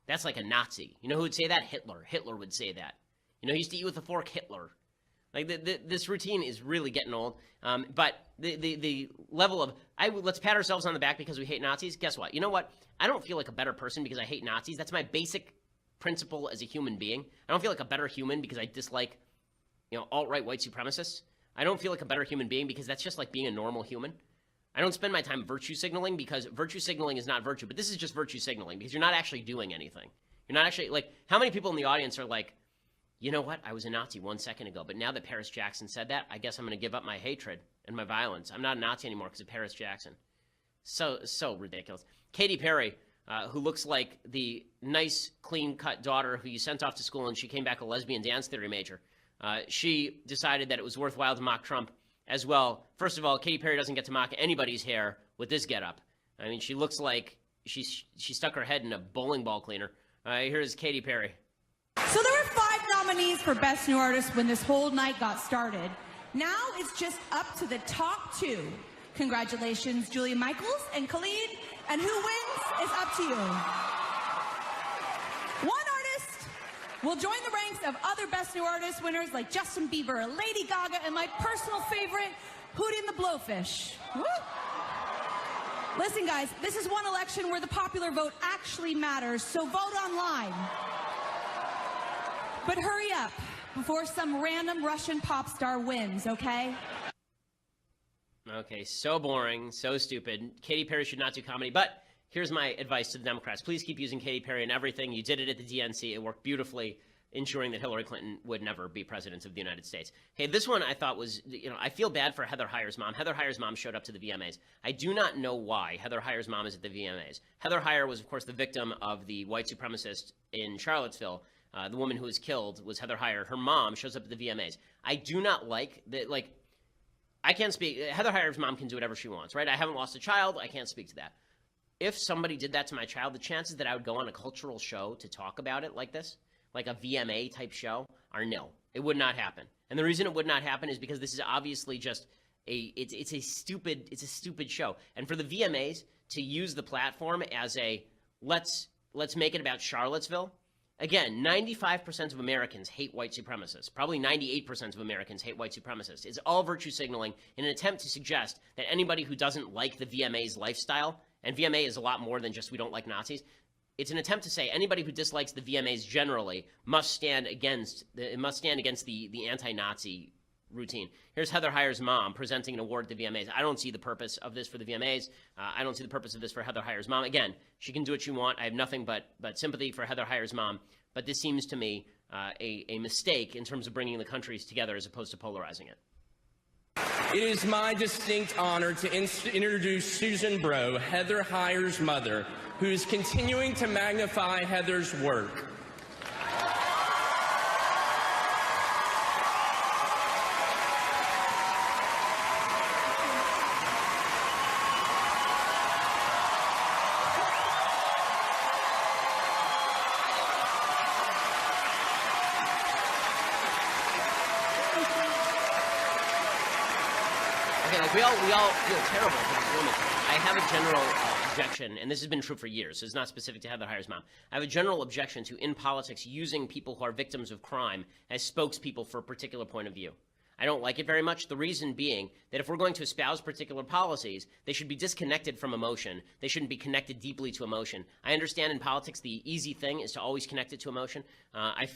That's like a Nazi. You know who would say that? Hitler. Hitler would say that. You know, he used to eat with a fork, Hitler. Like, this routine is really getting old. But the level of, let's pat ourselves on the back because we hate Nazis. Guess what? You know what? I don't feel like a better person because I hate Nazis. That's my basic principle as a human being. I don't feel like a better human because I dislike, alt-right white supremacists. I don't feel like a better human being because that's just like being a normal human. I don't spend my time virtue signaling because virtue signaling is not virtue, but this is just virtue signaling because you're not actually doing anything. You're not actually, like, how many people in the audience are like, you know what, I was a Nazi 1 second ago, but now that Paris Jackson said that, I guess I'm going to give up my hatred and my violence. I'm not a Nazi anymore because of Paris Jackson. So ridiculous. Katy Perry, who looks like the nice, clean-cut daughter who you sent off to school and she came back a lesbian dance theory major. She decided that it was worthwhile to mock Trump as well. First of all, Katy Perry doesn't get to mock anybody's hair with this getup. I mean, she looks like she stuck her head in a bowling ball cleaner. Here's Katy Perry. So there were 5 nominees for Best New Artist when this whole night got started. Now it's just up to the top 2. Congratulations, Julia Michaels and Khalid. And who wins is up to you. will join the ranks of other Best New Artist winners like Justin Bieber, Lady Gaga, and my personal favorite, Hootie and the Blowfish. Woo! Listen, guys, this is one election where the popular vote actually matters, so vote online. But hurry up before some random Russian pop star wins, okay? Okay, so boring, so stupid. Katy Perry should not do comedy, but here's my advice to the Democrats. Please keep using Katy Perry in everything. You did it at the DNC. It worked beautifully, ensuring that Hillary Clinton would never be president of the United States. Hey, this one I thought was, I feel bad for Heather Heyer's mom. Heather Heyer's mom showed up to the VMAs. I do not know why Heather Heyer's mom is at the VMAs. Heather Heyer was, of course, the victim of the white supremacist in Charlottesville. The woman who was killed was Heather Heyer. Her mom shows up at the VMAs. I do not like that, I can't speak. Heather Heyer's mom can do whatever she wants, right? I haven't lost a child. I can't speak to that. If somebody did that to my child, the chances that I would go on a cultural show to talk about it like this, like a VMA type show, are nil. It would not happen. And the reason it would not happen is because this is obviously just it's a stupid show. And for the VMAs to use the platform as a let's make it about Charlottesville. Again, 95% of Americans hate white supremacists. Probably 98% of Americans hate white supremacists. It's all virtue signaling in an attempt to suggest that anybody who doesn't like the VMA's lifestyle, and VMA is a lot more than just we don't like Nazis, it's an attempt to say anybody who dislikes the VMAs generally must stand against the anti-Nazi routine. Here's Heather Heyer's mom presenting an award at the VMAs. I don't see the purpose of this for the VMAs. I don't see the purpose of this for Heather Heyer's mom. Again, she can do what she wants. I have nothing but sympathy for Heather Heyer's mom. But this seems to me a mistake in terms of bringing the countries together as opposed to polarizing it. It is my distinct honor to introduce Susan Bro, Heather Heyer's mother, who is continuing to magnify Heather's work. We all feel terrible for this woman. I have a general objection, and this has been true for years, so it's not specific to Heather Heyer's mom. I have a general objection to, in politics, using people who are victims of crime as spokespeople for a particular point of view. I don't like it very much, the reason being that if we're going to espouse particular policies, they should be disconnected from emotion. They shouldn't be connected deeply to emotion. I understand in politics the easy thing is to always connect it to emotion.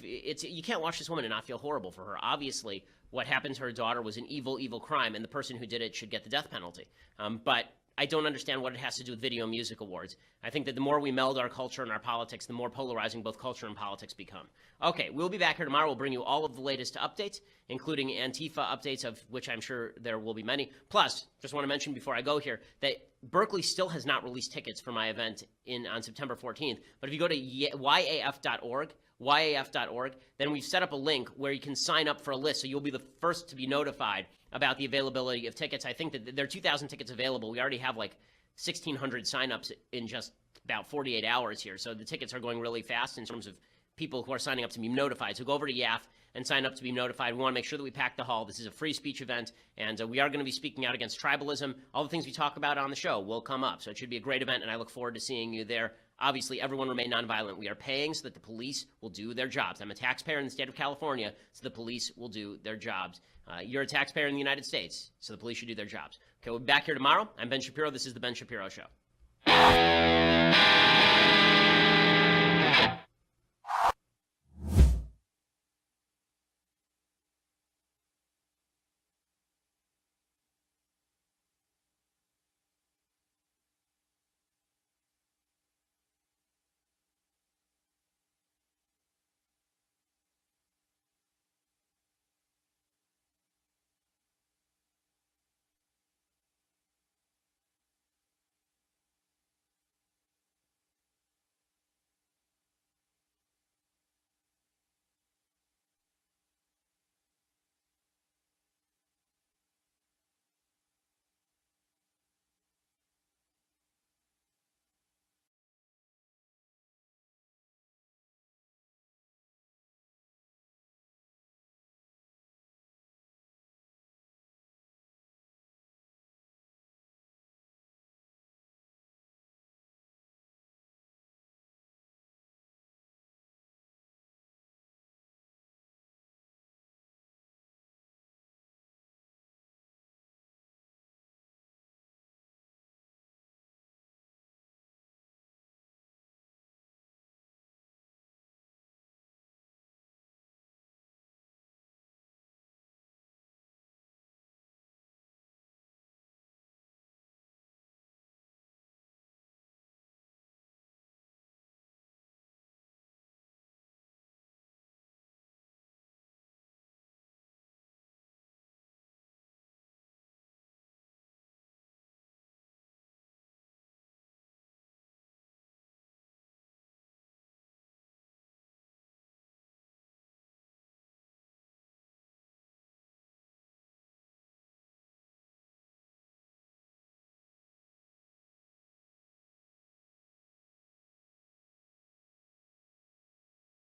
You can't watch this woman and not feel horrible for her. Obviously, what happened to her daughter was an evil, evil crime, and the person who did it should get the death penalty. But I don't understand what it has to do with Video Music Awards. I think that the more we meld our culture and our politics, the more polarizing both culture and politics become. Okay, we'll be back here tomorrow. We'll bring you all of the latest updates, including Antifa updates, of which I'm sure there will be many. Plus, just want to mention before I go here that Berkeley still has not released tickets for my event on September 14th. But if you go to yaf.org, then we've set up a link where you can sign up for a list, so you'll be the first to be notified about the availability of tickets. I think that there are 2,000 tickets available. We already have like 1,600 signups in just about 48 hours here, so the tickets are going really fast in terms of people who are signing up to be notified. So go over to YAF and sign up to be notified. We want to make sure that we pack the hall. This is a free speech event, and we are going to be speaking out against tribalism. All the things we talk about on the show will come up, so it should be a great event, and I look forward to seeing you there. Obviously, everyone remain nonviolent. We are paying so that the police will do their jobs. I'm a taxpayer in the state of California, so the police will do their jobs. You're a taxpayer in the United States, so the police should do their jobs. Okay, we'll be back here tomorrow. I'm Ben Shapiro. This is The Ben Shapiro Show.